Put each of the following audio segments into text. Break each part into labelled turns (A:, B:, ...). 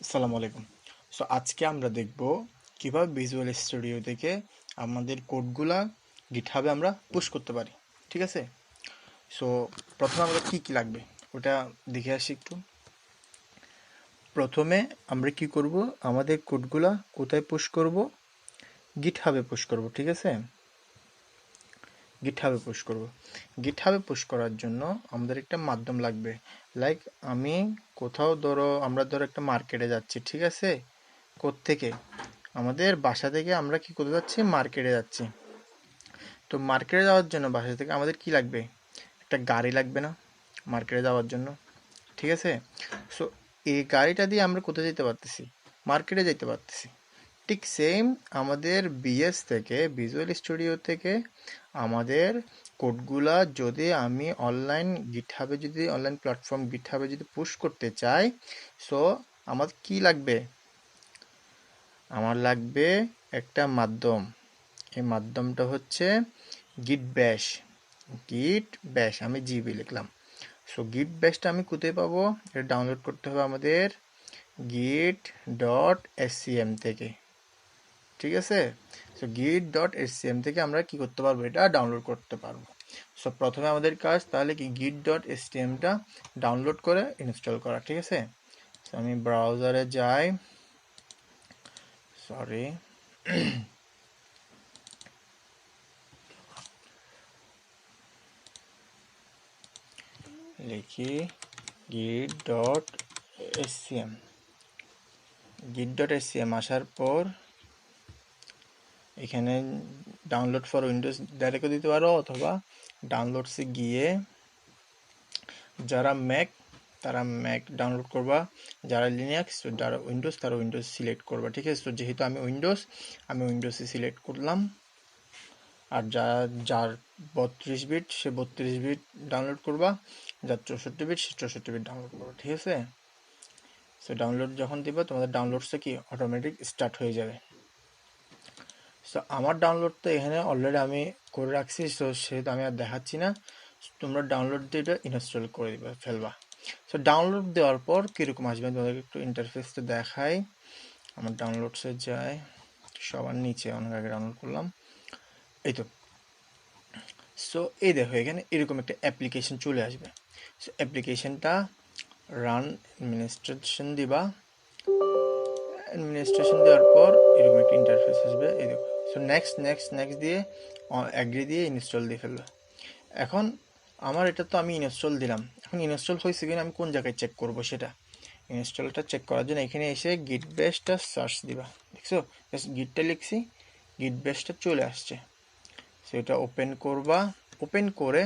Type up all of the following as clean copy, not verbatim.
A: আসসালামু আলাইকুম। সো আজকে আমরা দেখব কিভাবে ভিজুয়াল স্টুডিও থেকে আমাদের কোডগুলা গিটহাবে আমরা পুশ করতে পারি। ঠিক আছে? সো প্রথমে আমাদের কি কি লাগবে ওটা দেখে আসি একটু। প্রথমে আমরা কি করব, আমাদের কোডগুলা কোথায় পুশ করব? গিটহাবে পুশ করব। ঠিক আছে? গিটহাবে পুশ করব। গিটহাবে পুশ করার জন্য আমাদের একটা মাধ্যম লাগবে। লাইক আমি কোথাও আমরা ধরো একটা মার্কেটে যাচ্ছি। ঠিক আছে? কোত্থেকে? আমাদের বাসা থেকে আমরা কি করতে যাচ্ছি? মার্কেটে যাচ্ছি। তো মার্কেটে যাওয়ার জন্য বাসা থেকে আমাদের কি লাগবে? একটা গাড়ি লাগবে না মার্কেটে যাওয়ার জন্য? ঠিক আছে? সো এই গাড়িটা দিয়ে আমরা কোথায় যেতে পারতেছি? মার্কেটে যেতে পারতেছি। ঠিক সেম আমাদের বিএস থেকে, ভিজুয়াল স্টুডিও থেকে আমাদের কোডগুলা যদি আমি অনলাইন প্ল্যাটফর্ম গিটহাবে যদি পুশ করতে চাই, সো আমার কি লাগবে? আমার লাগবে একটা মাধ্যম। এই মাধ্যমটা হচ্ছে গিট ব্যাশ। গিট ব্যাশ আমি জিবি লিখলাম। সো গিট ব্যাশটা আমি কোথায় পাবো? এটা ডাউনলোড করতে হবে আমাদের গিট ডট এসসিএম থেকে। ঠিক আছে? সো গিট ডট এসসিএম থেকে আমরা কি করতে পারবো? এটা ডাউনলোড করতে পারবো। সো প্রথমে আমাদের কাজ তাহলে কি গিট ডট এসটিএমটা ডাউনলোড করে ইনস্টল করা। ঠিক আছে? সো আমি ব্রাউজারে যাই। সরি, লিখি git.scm। git.scm আসার পর এখানে ডাউনলোড ফর উইন্ডোজ ডাইরেক্টও দিতে পারো, অথবা ডাউনলোডসে গিয়ে যারা ম্যাক তারা ম্যাক ডাউনলোড করবা, যারা লিনাক্স যারা উইন্ডোজ তারা উইন্ডোজ সিলেক্ট করবা। ঠিক আছে? তো যেহেতু আমি উইন্ডোজে সিলেক্ট করলাম। আর যার 32 বিট সে 32 বিট ডাউনলোড করবা, যার 64 বিট সে 64 বিট ডাউনলোড করবা। ঠিক আছে? সো ডাউনলোড যখন দিবা তোমাদের ডাউনলোডসে কি অটোমেটিক স্টার্ট হয়ে যাবে। সো আমার ডাউনলোড তো এখানে অলরেডি আমি করে রাখছি, সো সেহেতু আমি আর দেখাচ্ছি না। তোমরা ডাউনলোড দিয়ে এটা ইনস্টল করে দিবা, ফেলবা। সো ডাউনলোড দেওয়ার পর কীরকম আসবে তোমাদেরকে একটু ইন্টারফেসটা দেখাই। আমার ডাউনলোডসে যায়, সবার নিচে অনেক আগে ডাউনলোড করলাম, এই তো। সো এই দেখো এখানে এরকম একটা অ্যাপ্লিকেশন চলে আসবে। সো অ্যাপ্লিকেশনটা রান অ্যাডমিনিস্ট্রেশন দিবা। অ্যাডমিনিস্ট্রেশন দেওয়ার পর এরকম একটা ইন্টারফেস আসবে, এই দেখো। সো নেক্সট নেক্সট নেক্সট দিয়ে অ্যাগ্রি দিয়ে ইনস্টল দিয়ে ফেলবে। এখন আমার এটা তো আমি ইনস্টল দিলাম, এখন ইনস্টল হয়েছে কিনা আমি কোন জায়গায় চেক করব সেটা? ইনস্টলটা চেক করার জন্য এখানে এসে গিট বেসটা সার্চ দিবা। দেখছো? জাস্ট গিটটা লিখছি, গিট বেসটা চলে আসছে। সেটা ওপেন করবা। ওপেন করে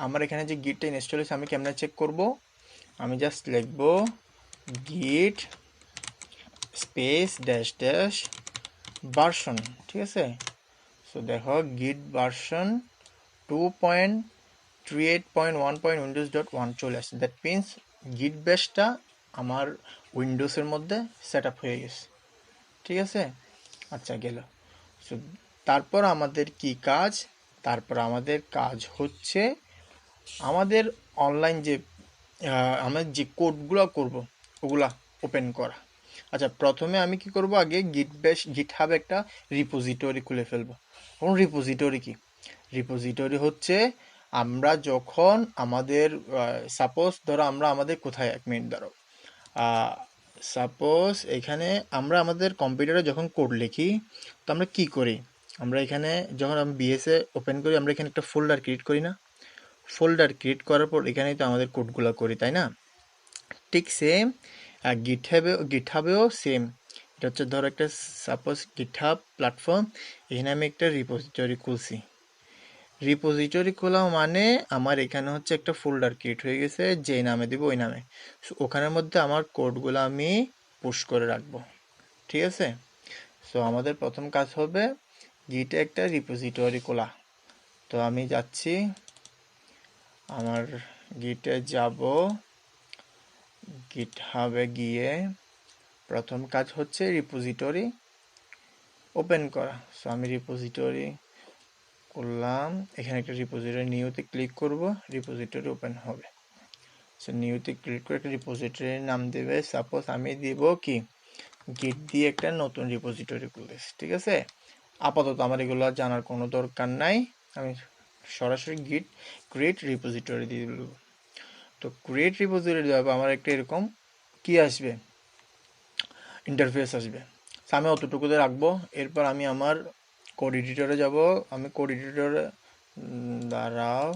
A: আমার এখানে যে গিটটা ইনস্টল হয়েছে আমি কেমনে চেক করব? আমি জাস্ট লিখবো গিট স্পেস ড্যাশ ড্যাশ ভার্সন। ঠিক আছে? সো দেখো গিট ভার্সন 2.38.1 উইন্ডোজ.1 চলে আসছে। দ্যাট মিনস গিট বেসটা আমার উইন্ডোজের মধ্যে সেট আপ হয়ে গেছে। ঠিক আছে? আচ্ছা, গেল। সো তারপর আমাদের কি কাজ? তারপর আমাদের কাজ হচ্ছে আমাদের অনলাইন যে আমরা যে কোডগুলো করব ওগুলা ওপেন করা। আচ্ছা, প্রথমে আমি কি করব? আগে গিটহাবে একটা রিপোজিটরি খুলে ফেলবো। এখন রিপোজিটরি কি? রিপোজিটরি হচ্ছে আমরা যখন আমাদের সাপোজ ধরো আমরা আমাদের কোথায়, 1 মিনিট ধরো, সাপোজ এখানে আমরা আমাদের কম্পিউটারে যখন কোড লিখি, তো আমরা কি করি? আমরা এখানে যখন আমি বিএসএ ওপেন করি, আমরা এখানে একটা ফোল্ডার ক্রিয়েট করি না? ফোল্ডার ক্রিয়েট করার পর এখানেই তো আমাদের কোডগুলো করি, তাই না? ঠিক সেম গিটহাবেও সেম। এটা হচ্ছে ধরো একটা সাপোজ গিটহাব প্ল্যাটফর্ম, এখানে আমি একটা রিপোজিটরি খুলছি। রিপোজিটরি খোলা মানে আমার এখানে হচ্ছে একটা ফোল্ডার ক্রিয়েট হয়ে গেছে, যে নামে দিব ওই নামে। সো ওখানের মধ্যে আমার কোডগুলো আমি পুশ করে রাখবো। ঠিক আছে? সো আমাদের প্রথম কাজ হবে গিটে একটা রিপোজিটরি খোলা। তো আমি যাচ্ছি, আমার গিটে যাব, গিটহাবে গিয়ে প্রথম কাজ হচ্ছে রিপোজিটরি ওপেন করা। সো আমি রিপোজিটরি করলাম, এখানে একটা রিপোজিটরি নিউতে ক্লিক করব, রিপোজিটরি ওপেন হবে। সো নিউতে ক্লিক করে একটা রিপোজিটরির নাম দেবে, সাপোজ আমি দিব কি গিট দিয়ে একটা নতুন রিপোজিটরি খুলতেছি, ঠিক আছে। আপাতত আমার এগুলো জানার কোনো দরকার নাই, আমি সরাসরি গিট ক্রিয়েট রিপোজিটরি দিয়ে দেবো। তো ক্রিয়েট রিপোজিটরি দেওয়া আমার একটা এরকম কি আসবে, ইন্টারফেস আসবে। তো আমি অতটুকুতে রাখবো। এরপর আমি আমার কোড এডিটরে যাব। আমি কোড এডিটরে দাঁড়াও,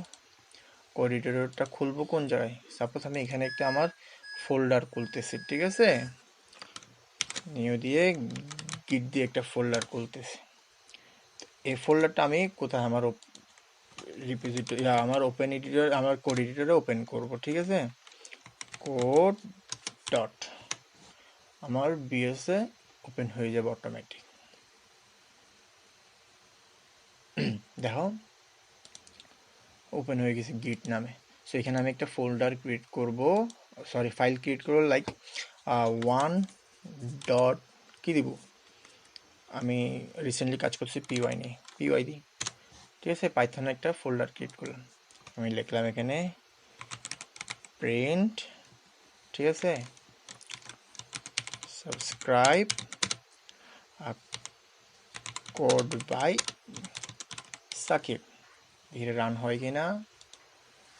A: কোড এডিটরটা খুলবো কোন জায়গায়, সাপোজ আমি এখানে একটা আমার ফোল্ডার খুলতেছি, ঠিক আছে। নিউ দিয়ে গিট দিয়ে একটা ফোল্ডার খুলতেছি। এই ফোল্ডারটা আমি কোথায় আমার রিপোজিটরি, আমার ওপেন এডিটর, আমার কোড এডিটরে ওপেন করব, ঠিক আছে। কোড ডট আমার বিএসএ ওপেন হয়ে যাবে অটোমেটিক। দেখো ওপেন হয়ে গেছে গিট নামে। সো এখানে আমি একটা ফোল্ডার ক্রিয়েট করব, সরি ফাইল ক্রিয়েট করব, লাইক ওয়ান ডট কি দিব, আমি রিসেন্টলি কাজ করছি পিওয়াই নিয়ে, পিওয়াই দিই, ঠিক আছে। পাইথনে একটা ফোল্ডার ক্রিয়েট করলাম, আমি লিখলাম এখানে প্রিন্ট, ঠিক আছে, সাবস্ক্রাইব কোড বাই সাকিব, ধীরে রান হয় কিনা।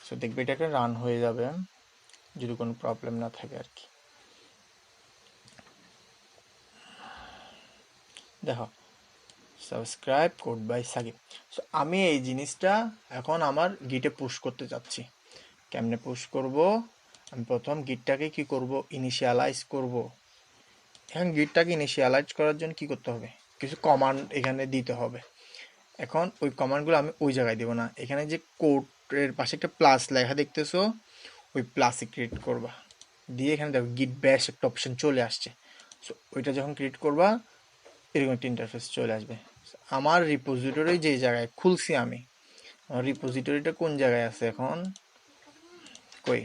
A: সো দেখবে এটা একটা রান হয়ে যাবে যদি কোনো প্রবলেম না থাকে আর কি। দেখো subscribe code by Sakib. So আমি এই জিনিসটা এখন আমার গিটে পুশ করতে চাচ্ছি। কেমনে পুশ করব, আমি প্রথম গিটটাকে কি করব, ইনিশিয়ালাইজ করব। এখন গিটটাকে ইনিশিয়ালাইজ করার জন্য কি করতে হবে, কিছু কমান্ড এখানে দিতে হবে। এখন ওই কমান্ডগুলো আমি ওই জায়গায় দেবো না, এখানে যে কোডের পাশে একটা প্লাস লেখা দেখতেছো, ওই প্লাসে ক্রিয়েট করবা, দিয়ে এখানে দেখো গিট ব্যাশ একটা অপশন চলে আসছে। সো ওইটা যখন ক্রিয়েট করবা এরকম একটা ইন্টারফেস চলে আসবে। আমার রিপোজিটরি যে জায়গায় খুলছি আমি, আমার রিপোজিটরিটা কোন জায়গায় আছে এখন, কই,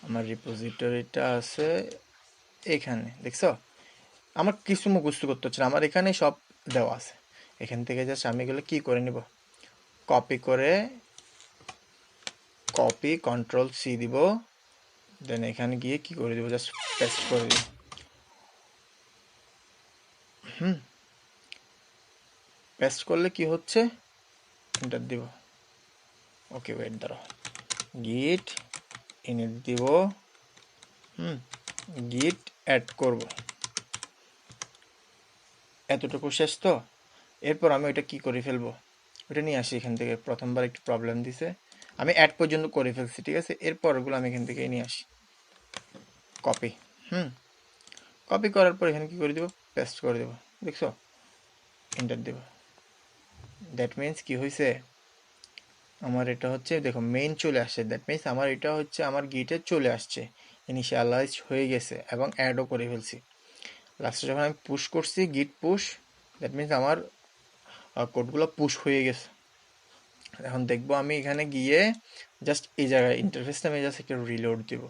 A: আমার রিপোজিটরিটা আছে এখানে, দেখছো। আমার কিছু মুখস্থ করতে হচ্ছে না, আমার এখানে সব দেওয়া আছে। এখান থেকে জাস্ট আমি এগুলো কি করে নিব, কপি করে, কপি কন্ট্রোল সি দিব, দেন এখানে গিয়ে কি করে দিব, জাস্ট পেস্ট করে দিব। পেস্ট করলে কি হচ্ছে, এন্টার দিব। ওকে ওয়েট দাঁড়াও, গিট ইনিট দিব, গিট অ্যাড করব, এতটুকু শেষ তো। এরপর আমি ওইটা কি করে ফেলবো, ওইটা নিয়ে আসি এখান থেকে, প্রথমবার একটু প্রবলেম দিছে, আমি অ্যাড পর্যন্ত করে ফেলছি, ঠিক আছে। এরপর ওগুলো আমি এখান থেকে নিয়ে আসি, কপি, কপি করার পর এখানে কি করে দেবো, পেস্ট করে দেবো, দেখছো, এন্টার দেব। দ্যাট মিন্স কি হয়েছে, আমার এটা হচ্ছে দেখো মেইন চলে আসছে, দ্যাট মিন্স আমার এটা হচ্ছে আমার গিটে চলে আসছে, ইনিশিয়ালাইজ হয়ে গেছে এবং অ্যাডও করে ফেলছি। লাস্টে যখন আমি পুশ করছি গিট পুশ, দ্যাট মিন্স আমার কোডগুলো পুশ হয়ে গেছে। এখন দেখবো আমি এখানে গিয়ে জাস্ট এই জায়গায় ইন্টারফেসটা আমি জাস্ট একটা রিলোড দিব,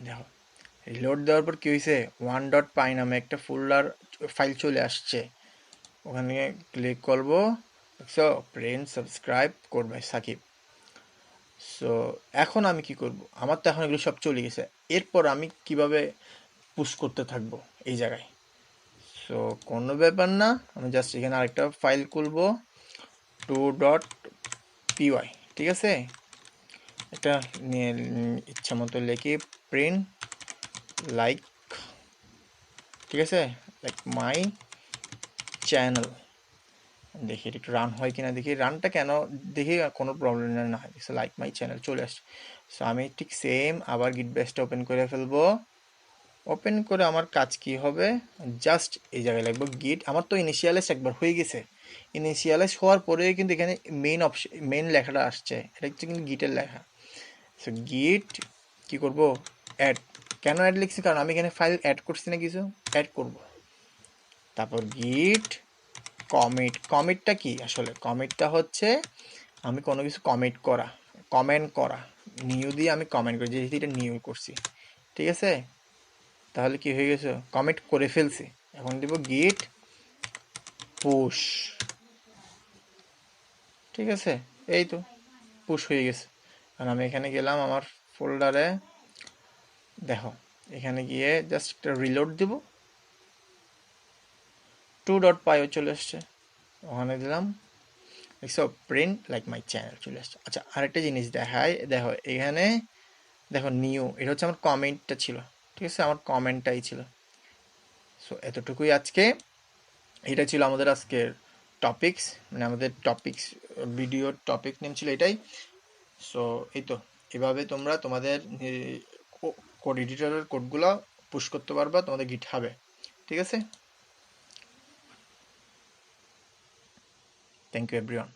A: দেখো রিলোড দেওয়ার পর কি হয়েছে, ওয়ান ডট পাই নামে একটা ফোল্ডার ফাইল চলে আসছে, ওখানে ক্লিক করবো, দেখছো print subscribe code by Sakib. So এখন আমি কি করব, আমার তো এখন এগুলো সব চলে গেছে, এরপর আমি কিভাবে পুশ করতে থাকবো এই জায়গায়। সো কোনো ব্যাপার না, আমি জাস্ট এখানে আরেকটা ফাইল খুলবো, টু ডট পিওয়াই, ঠিক আছে। এটা নিয়ে ইচ্ছা মতো লিখি প্রিন্ট লাইক, ঠিক আছে, লাইক মাই চ্যানেল, দেখি এটা একটু রান হয় কিনা, দেখি রানটা কেন, দেখি কোনো প্রবলেম না হয়, লাইক মাই চ্যানেল চলে আসছে। সো আমি ঠিক সেম আবার গিট বেসটা ওপেন করে ফেলবো, ওপেন করে আমার কাজ কি হবে, জাস্ট এই জায়গায় লাগবে গিট, আমার তো ইনিশিয়ালাইজ একবার হয়ে গেছে, ইনিশিয়ালাইজ হওয়ার পরে কিন্তু এখানে মেইন অপশন, মেইন লেখাটা আসছে, এটা হচ্ছে কিন্তু গিটের লেখা। সো গিট কি করব, অ্যাড, কেন অ্যাড লিখছি, কারণ আমি এখানে ফাইল অ্যাড করছি না, কিছু অ্যাড করব। তারপর গিট কমিট, কমিটটা কি আসলে, কমিটটা হচ্ছে আমি কোনো কিছু কমিট করা, কমেন্ট করা, নিউ দিয়ে আমি কমেন্ট করি, যেহেতু এটা নিউ করছি, ঠিক আছে। তাহলে কি হয়ে গেছে, কমিট করে ফেলছি। এখন দিব গিট পুশ, ঠিক আছে, এই তো পুশ হয়ে গেছে। আর আমি এখানে গেলাম আমার ফোল্ডারে, দেখো এখানে গিয়ে জাস্ট একটা রিলোড দিব, 2.py চলে আসছে, ওখানে দিলাম, দেখছো প্রিন্ট লাইক মাই চ্যানেল চলে আসছে। আচ্ছা আরেকটা জিনিস দেখাই, দেখো এখানে দেখো নিউ, এটা হচ্ছে আমার কমেন্টটা ছিল, ঠিক আছে, আমার কমেন্টটাই ছিল। সো এতটুকুই আজকে, এটা ছিল আমাদের আজকের টপিকস, মানে আমাদের টপিকস, ভিডিওর টপিক নেম ছিল এটাই। সো এই তো, এভাবে তোমরা তোমাদের কোড এডিটরের কোডগুলো পুশ করতে পারবা তোমাদের গিটহাবে, ঠিক আছে। Thank you everyone.